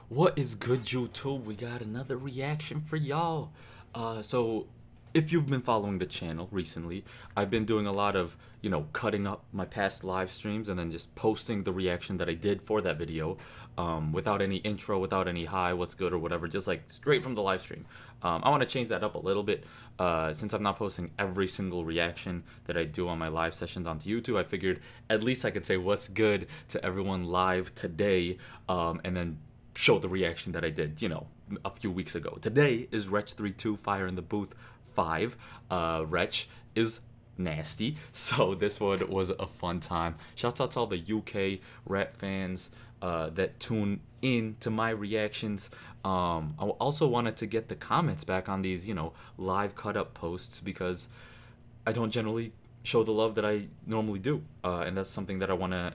What is good, YouTube? We got another reaction for y'all. So if you've been following the channel recently, I've been doing a lot of, cutting up my past live streams and then just posting the reaction that I did for that video, without any intro, without any hi, what's good or whatever, just like straight from the live stream. I want to change that up a little bit, since I'm not posting every single reaction that I do on my live sessions onto YouTube. I figured at least I could say what's good to everyone live today, and then show the reaction that I did, a few weeks ago. Today is Wretch 3-2 Fire in the Booth 5. Wretch is nasty, so this one was a fun time. Shouts out to all the UK rap fans that tune in to my reactions. I also wanted to get the comments back on these, live cut up posts, because I don't generally show the love that I normally do, and that's something that I want to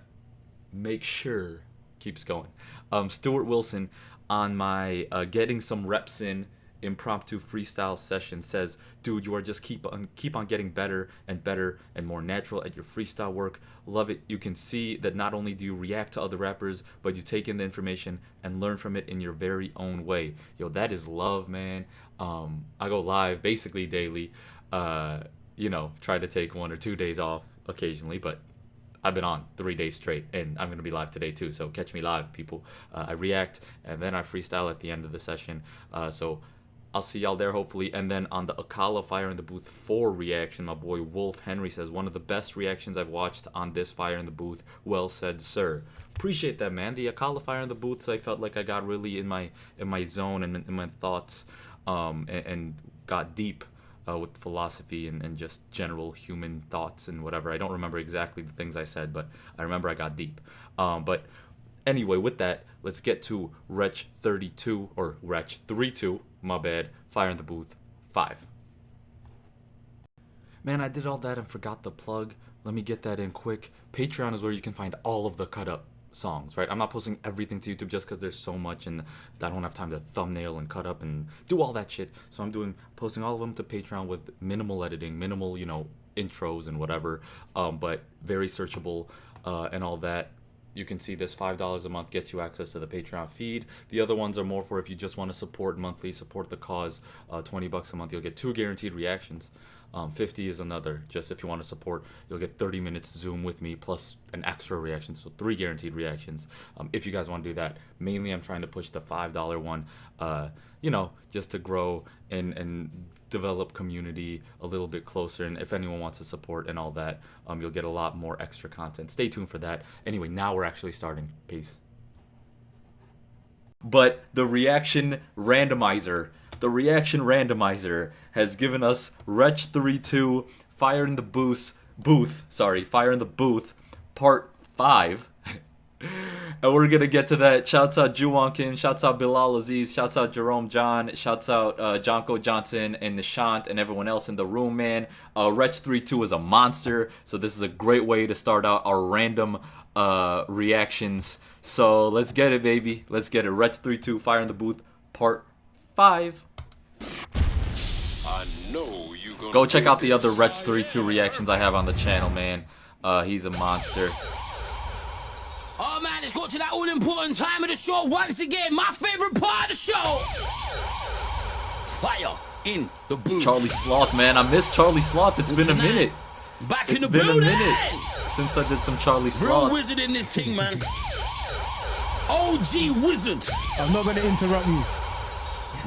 make sure keeps going. Stuart Wilson on my getting some reps in impromptu freestyle session says, dude, you are just keep on getting better and better and more natural at your freestyle work. Love it. You can see that not only do you react to other rappers, but you take in the information and learn from it in your very own way. Yo, that is love, man. I go live basically daily. Try to take 1 or 2 days off occasionally, but I've been on 3 days straight, and I'm going to be live today too, so catch me live, people. I react, and then I freestyle at the end of the session, so I'll see y'all there, hopefully. And then on the iKaanic Fire in the Booth 4 reaction, my boy Wolf Henry says, one of the best reactions I've watched on this Fire in the Booth. Well said, sir. Appreciate that, man. The iKaanic Fire in the Booths, I felt like I got really in my zone and in my thoughts, and got deep with philosophy and just general human thoughts and whatever. I don't remember exactly the things I said, but I remember I got deep. But anyway, with that, let's get to Wretch 32, or Wretch 3-2, my bad, Fire in the Booth 5. Man, I did all that and forgot the plug. Let me get that in quick. Patreon is where you can find all of the cut up songs, right? I'm not posting everything to YouTube just because there's so much and I don't have time to thumbnail and cut up and do all that shit. So I'm posting all of them to Patreon with minimal editing, minimal, intros and whatever, but very searchable, and all that. You can see this $5 a month gets you access to the Patreon feed. The other ones are more for if you just want to support monthly, support the cause. $20 a month, you'll get 2 guaranteed reactions. 50 is another, just if you want to support. You'll get 30 minutes Zoom with me plus an extra reaction, so 3 guaranteed reactions. If you guys want to do that, mainly I'm trying to push the $5 one, just to grow and develop community a little bit closer. And if anyone wants to support and all that, you'll get a lot more extra content. Stay tuned for that. Anyway, now we're actually starting. Peace. But the reaction randomizer has given us Wretch 3-2 Fire in the Booth, Part 5. And we're gonna get to that. Shouts out Juwankin, shouts out Bilal Aziz, shouts out Jerome John, shouts out Jonko Johnson and Nishant and everyone else in the room, man. Wretch 3-2 is a monster, so this is a great way to start out our random reactions. So let's get it, baby. Let's get it. Wretch 3-2 Fire in the Booth Part 5. I know you gonna go check out the other Wretch 3-2 reactions I have on the channel, man. He's a monster. Oh man, it's got to that all-important time of the show once again. My favorite part of the show. Fire in the Booth. Charlie Sloth, man. I miss Charlie Sloth. It's been a minute. Back in the building. building. It's been a minute since I did some Charlie Sloth. Real wizard in this thing, man. OG wizard. I'm not going to interrupt you.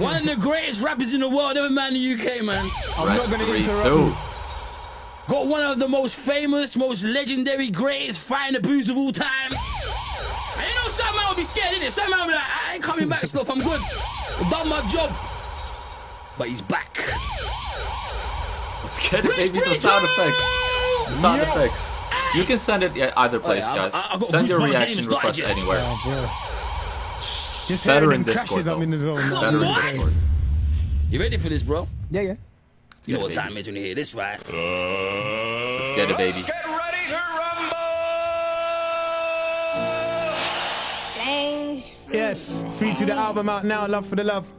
One of the greatest rappers in the world, ever man in the UK, man. I'm not going to interrupt you. Got one of the most famous, most legendary, greatest Fire in the Booth of all time. And you know some man will be scared, innit? Some man will be like, I ain't coming back, stuff, I'm good. I've done my job. But he's back. Let's get it, baby. Some sound effects. Sound effects. You can send it either place, guys. Send your reaction request anywhere. Just better in Discord. Discord, I'm in the zone. Better in Discord. You ready for this, bro? Yeah. You know what time it is when you hear this, right? Let's get it, baby. Get ready to rumble! Yes, free to the album out now. Love for the love.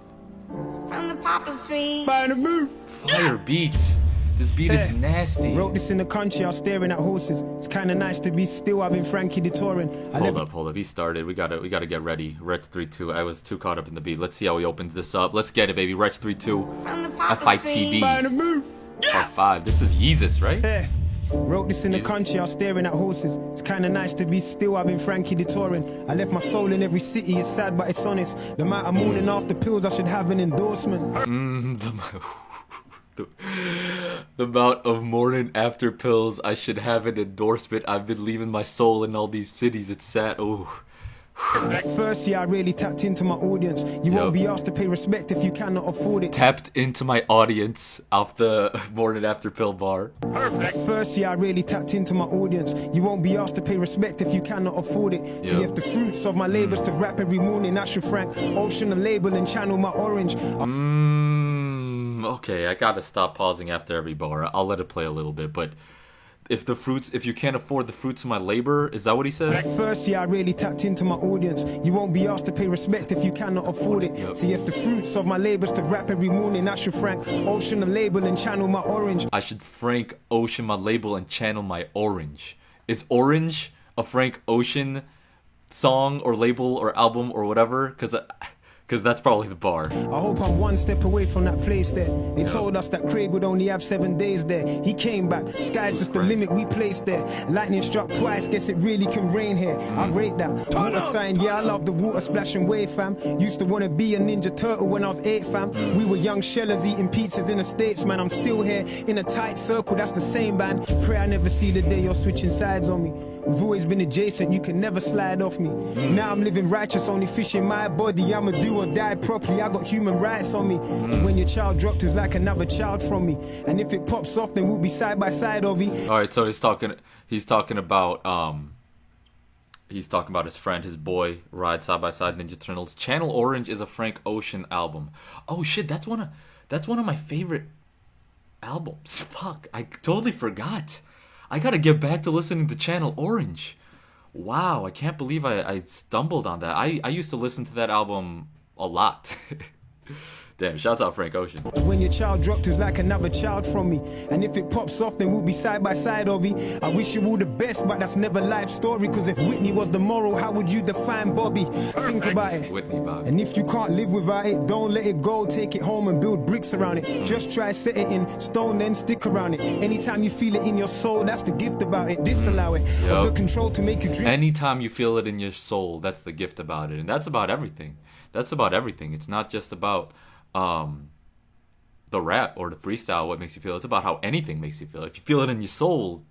From the poplar tree. Fire in the Booth. Fire beats. This beat is nasty. Wrote this in the country, I was staring at horses. It's kinda nice to be still, I've been Frankie the touring. Hold up, he started. We gotta get ready. Wretch 3-2. I was too caught up in the beat. Let's see how he opens this up. Let's get it, baby. Wretch 3-2. FITB. Part 5. This is Yeezus, right? Yeah. Wrote this in the country, I was staring at horses. It's kinda nice to be still, I've been Frankie the touring. I left my soul in every city, it's sad but it's honest. The amount of morning after pills, I should have an endorsement. The amount of morning after pills, I should have an endorsement. I've been leaving my soul in all these cities. It's sad. Oh. First year I really tapped into my audience. You won't be asked to pay respect if you cannot afford it. Tapped into my audience off the morning after pill bar. First year I really tapped into my audience. You won't be asked to pay respect if you cannot afford it. See if the fruits of my labors to rap every morning, that's your Frank Ocean the label and channel my orange. Okay, I gotta stop pausing after every bar. I'll let it play a little bit, but if you can't afford the fruits of my labor, is that what he said? First year I really tapped into my audience. You won't be asked to pay respect if you cannot afford it. See if the fruits of my labors to rap every morning, that's your Frank Ocean the label and channel my orange. I should Frank Ocean my label and channel my orange. Is Orange a Frank Ocean song or label or album or whatever? Because that's probably the bar. I hope I'm one step away from that place there. They told us that Craig would only have 7 days there. He came back, sky's just the limit we placed there. Lightning struck twice, guess it really can rain here. I rate that. Water sign, yeah, I love the water splashing wave, fam. Used to wanna be a Ninja Turtle when I was 8, fam. We were young shellers eating pizzas in the States, man. I'm still here in a tight circle, that's the same band. Pray I never see the day you're switching sides on me. We've always been adjacent, you can never slide off me. Now I'm living righteous, only fishing my body. I'ma do or die properly, I got human rights on me. And when your child dropped, it was like another child from me. And if it pops off, then we'll be side by side, Ovi. Alright, so he's talking about his friend, his boy, ride side by side Ninja Turtles. Channel Orange is a Frank Ocean album. Oh shit, that's one of my favorite albums. Fuck, I totally forgot. I gotta get back to listening to Channel Orange. Wow, I can't believe I stumbled on that. I used to listen to that album a lot. Damn, shouts out Frank Ocean. When your child dropped, it was like another child from me. And if it pops off, then we'll be side by side, Ovi. I wish you all the best, but that's never life story. Cause if Whitney was the moral, how would you define Bobby? Think about it. Whitney, Bobby. And if you can't live without it, don't let it go. Take it home and build bricks around it. Just try set it in stone, then stick around it. Anytime you feel it in your soul, that's the gift about it. Disallow it. Of the control to make you dream. Anytime you feel it in your soul, that's the gift about it. And that's about everything. That's about everything. It's not just about the rap or the freestyle, what makes you feel. It's about how anything makes you feel. If you feel it in your soul,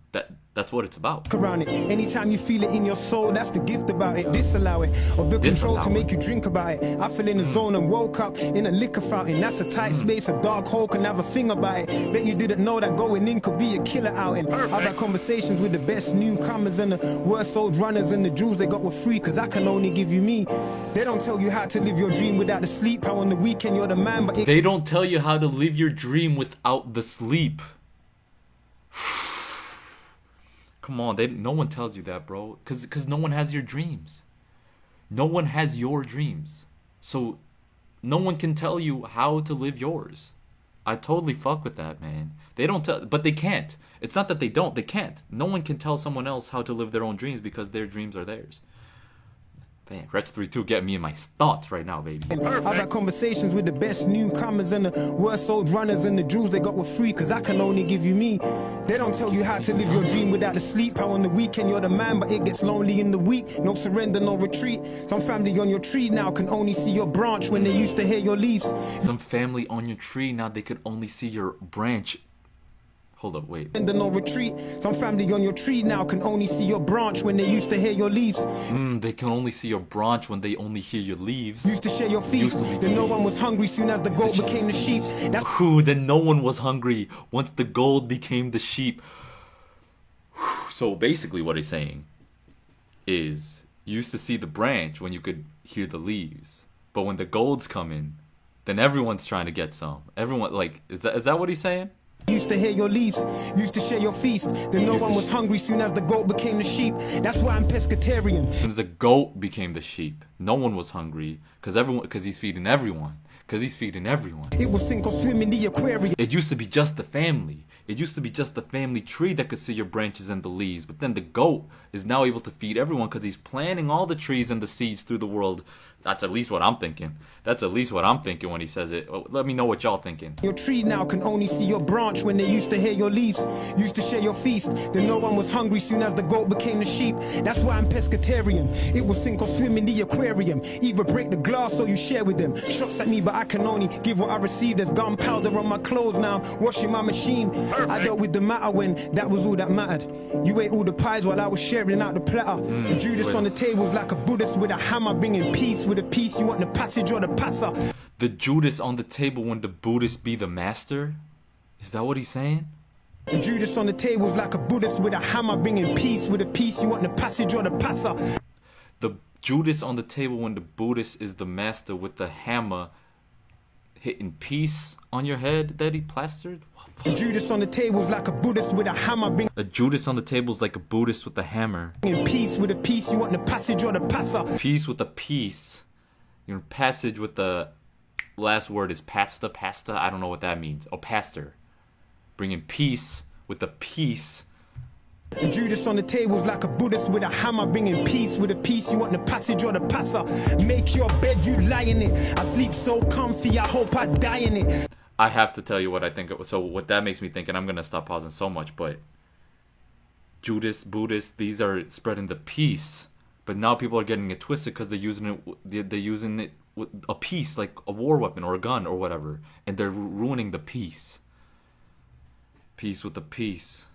that's what it's about. Around it. Anytime you feel it in your soul, that's the gift about it. Disallow it. Of the control to make you drink about it. I fell in the zone and woke up in a liquor fountain. That's a tight space, a dark hole can have a thing about it. Bet you didn't know that going in could be a killer outing. I've had conversations with the best newcomers and the worst old runners, and the jewels they got were free, cause I can only give you me. They don't tell you how to live your dream without the sleep. How on the weekend you're the man, but they don't tell you how to live your dream without the sleep. Come on, no one tells you that, bro. Cause no one has your dreams. No one has your dreams. So no one can tell you how to live yours. I totally fuck with that, man. They don't tell, but they can't. It's not that they don't, they can't. No one can tell someone else how to live their own dreams because their dreams are theirs. Man, Wretch 3-2 get me in my thoughts right now, baby. I've had conversations with the best newcomers and the worst old runners, and the jewels they got were free, cause I can only give you me. They don't tell you how to live your dream without the sleep. How on the weekend you're the man, but it gets lonely in the week. No surrender, no retreat. Some family on your tree now can only see your branch when they used to hear your leaves. Some family on your tree now they could only see your branch. Hold up, wait. And no retreat. Some family on your tree now can only see your branch when they used to hear your leaves. They can only see your branch when they only hear your leaves. Used to share your feast. Then no one was hungry soon as the goat became the sheep. Then no one was hungry once the gold became the sheep. So basically what he's saying is you used to see the branch when you could hear the leaves. But when the golds come in, then everyone's trying to get some. Everyone, like, is that what he's saying? Used to hear your leaves, used to share your feast. Then no one was hungry soon as the goat became the sheep. That's why I'm pescatarian. As soon as the goat became the sheep, no one was hungry because he's feeding everyone. Because he's feeding everyone. It was sink or swim in the aquarium. It used to be just the family. It used to be just the family tree that could see your branches and the leaves, but then the goat is now able to feed everyone because he's planting all the trees and the seeds through the world. That's at least what I'm thinking. That's at least what I'm thinking when he says it. Let me know what y'all thinking. Your tree now can only see your branch when they used to hear your leaves. Used to share your feast. Then no one was hungry soon as the goat became the sheep. That's why I'm pescatarian. It will sink or swim in the aquarium. Either break the glass or you share with them. Shots at me, but I can only give what I receive. There's gunpowder on my clothes now. Washing my machine. I dealt with the matter when that was all that mattered. You ate all the pies while I was sharing out the platter. The Judas on the table's like a Buddhist with a hammer, bringing peace with a piece. You want the passage or the passer? The Judas on the table when the Buddhist be the master? Is that what he's saying? The Judas on the table's like a Buddhist with a hammer, bringing peace with a piece. You want the passage or the passer? The Judas on the table when the Buddhist is the master with the hammer hitting peace on your head that he plastered? The Judas on the table's like a Buddhist with a hammer, bringing A Judas on the table's like a Buddhist with a hammer. peace with a piece. You want the passage or the passer? Peace with a piece. Your passage with the last word is pasta. I don't know what that means. Oh, pastor. Bringing peace with the peace. The Judas on the table's like a Buddhist with a hammer, bringing peace with a piece. You want the passage or the passer? Make your bed, you lie in it. I sleep so comfy, I hope I die in it. I have to tell you what I think. So what that makes me think, and I'm going to stop pausing so much, but Judas, Buddhist, these are spreading the peace. But now people are getting it twisted because they're using it with a piece, like a war weapon or a gun or whatever, and they're ruining the peace. Peace with the peace.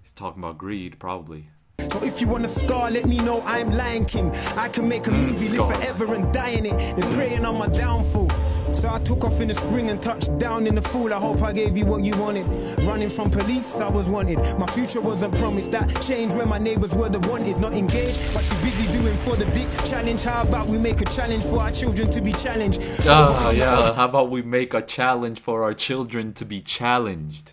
He's talking about greed, probably. So if you want a scar, let me know. I'm Lion King. I can make a movie, live forever and die in it. They're preying on my downfall. So I took off in the spring and touched down in the fall. I hope I gave you what you wanted. Running from police, I was wanted. My future wasn't promised. That changed when my neighbors were the wanted. Not engaged, but she busy doing for the dick challenge. How about we make a challenge for our children to be challenged? Yeah. How about we make a challenge for our children to be challenged?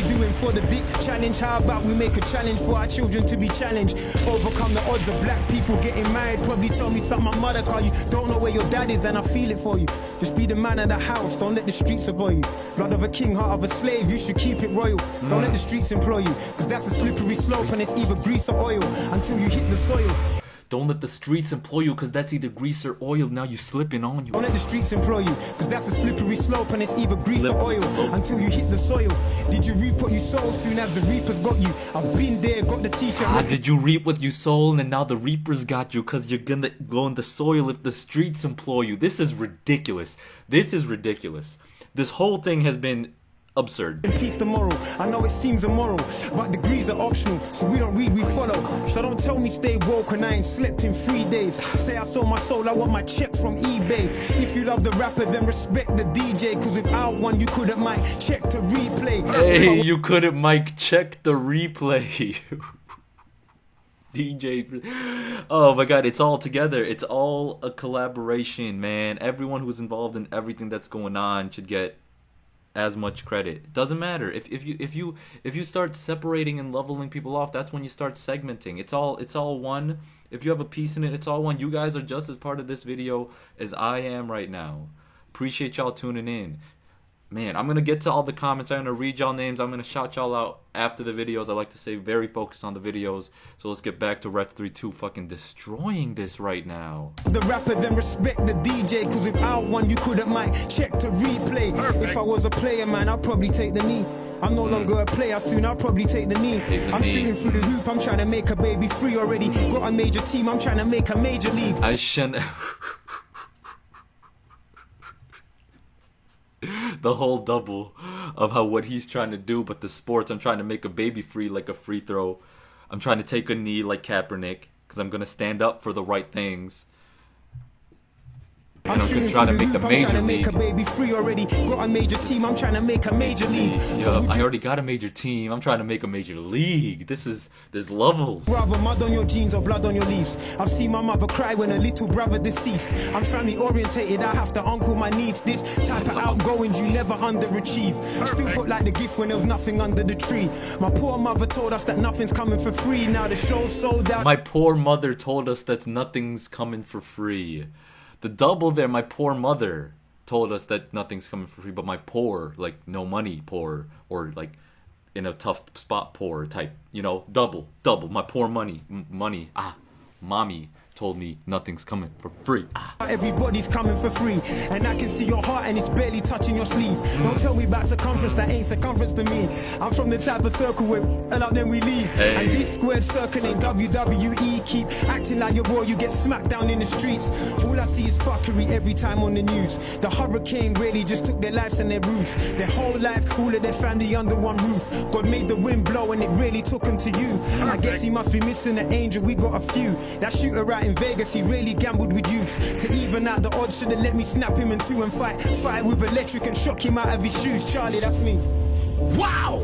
Doing for the dick challenge. How about we make a challenge for our children to be challenged? Overcome the odds of black people getting married. Probably tell me something my mother call you. Don't know where your dad is and I feel it for you. Just be the man of the house. Don't let the streets avoid you. Blood of a king, heart of a slave. You should keep it royal. Don't let the streets employ you. Cause that's a slippery slope and it's either grease or oil until you hit the soil. Don't let the streets employ you, because that's either grease or oil. Now you slipping on you. Don't let the streets employ you, because that's a slippery slope and it's either grease or oil until you hit the soil. Did you reap what you sow soon as the reapers got you? I've been there, got the t-shirt. Did you reap what you sold and now the reapers got you because you're gonna go in the soil if the streets employ you? This is ridiculous. This is ridiculous. This whole thing has been absurd. In peace tomorrow. I know it seems immoral, but degrees are optional, so we don't read, we follow. So don't tell me stay woke when I ain't slept in 3 days. Say I sold my soul, I want my check from eBay. If you love the rapper, then respect the DJ, cause without one you couldn't mic check to replay. Hey, you couldn't mic check the replay. DJ. Oh my god, it's all together. It's all a collaboration, man. Everyone who's involved in everything that's going on should get as much credit. Doesn't matter if you start separating and leveling people off. That's when you start segmenting. It's all one. If you have a piece in it, it's all one. You guys are just as part of this video as I am right now. Appreciate y'all tuning in. Man, I'm gonna get to all the comments. I'm gonna read y'all names. I'm gonna shout y'all out after the videos. I like to say very focused on the videos. So let's get back to Wretch 32 fucking destroying this right now. The rapper, then respect the DJ, cause without one you couldn't mic check to replay. If I was a player, man, I'd probably take the knee. I'm no longer a player, soon I'll probably take the knee. I'm shooting through the hoop, I'm trying to make a baby free already. Got a major team, I'm trying to make a major league. I shouldn't. The whole double of how what he's trying to do, but the sports, I'm trying to make a baby free like a free throw. I'm trying to take a knee like Kaepernick because I'm gonna stand up for the right things. And I'm trying to make the major league. I'm trying to make a baby free already. Got a major team, I'm trying to make a major league. Yo, I already got a major team. I'm trying to make a major league. There's levels. Rather mud on your jeans or blood on your leaves. I've seen my mother cry when a little brother deceased. I'm family orientated, I have to uncle my needs. This type of outgoing you never underachieve. Still felt like the gift when there was nothing under the tree. My poor mother told us that nothing's coming for free. Now the show's sold out. My poor mother told us that nothing's coming for free. The double there, my poor mother told us that nothing's coming for free, but my poor, like no money poor, or like in a tough spot, poor type. You know, double my poor money. Mommy told me nothing's coming for free. Everybody's coming for free, and I can see your heart and it's barely touching your sleeve. Don't tell me about circumference, that ain't circumference to me. I'm from the type of circle where and out then we leave. And this squared circle ain't WWE. Keep acting like you're raw, you get smacked down in the streets. All I see is fuckery every time on the news. The hurricane really just took their lives and their roof. Their whole life, all of their family under one roof. God made the wind blow and it really took them to you. I guess he must be missing an angel, we got a few. That shooter right in Vegas, he really gambled with youth. To even out the odds, should've let me snap him in two and fight with electric and shock him out of his shoes. Charlie, that's me. Wow!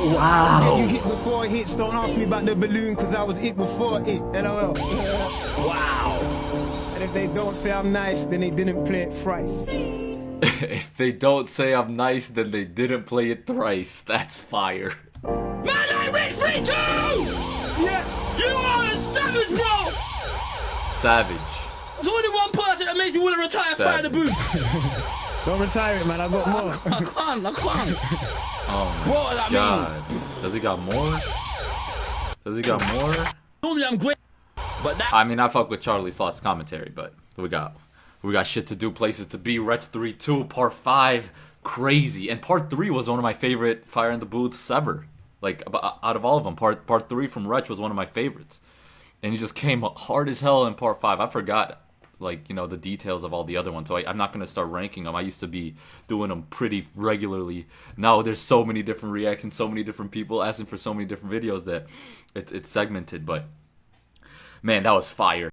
Wow! Get you hit before it hits. Don't ask me about the balloon, cause I was hit before it. LOL. Wow! And if they don't say I'm nice, then they didn't play it thrice. If they don't say I'm nice, then they didn't play it thrice. That's fire. Man, I read 3-2! Yeah. You are a savage, bro! Savage. There's only one person that makes me want to retire fire the booth. Don't retire it, man. I got more. I can't. Oh my Bro, I God. Does he got more? Does he got more? Normally I'm great, but that... I mean, I fuck with Charlie's Lost commentary, but we got shit to do, places to be. Wretch 3-2, part 5, crazy. And part 3 was one of my favorite Fire in the Booths ever. Like, out of all of them, part 3 from Wretch was one of my favorites. And he just came hard as hell in part 5. I forgot, like, you know, the details of all the other ones. So I'm not going to start ranking them. I used to be doing them pretty regularly. Now there's so many different reactions, so many different people asking for so many different videos that it's segmented. But, man, that was fire.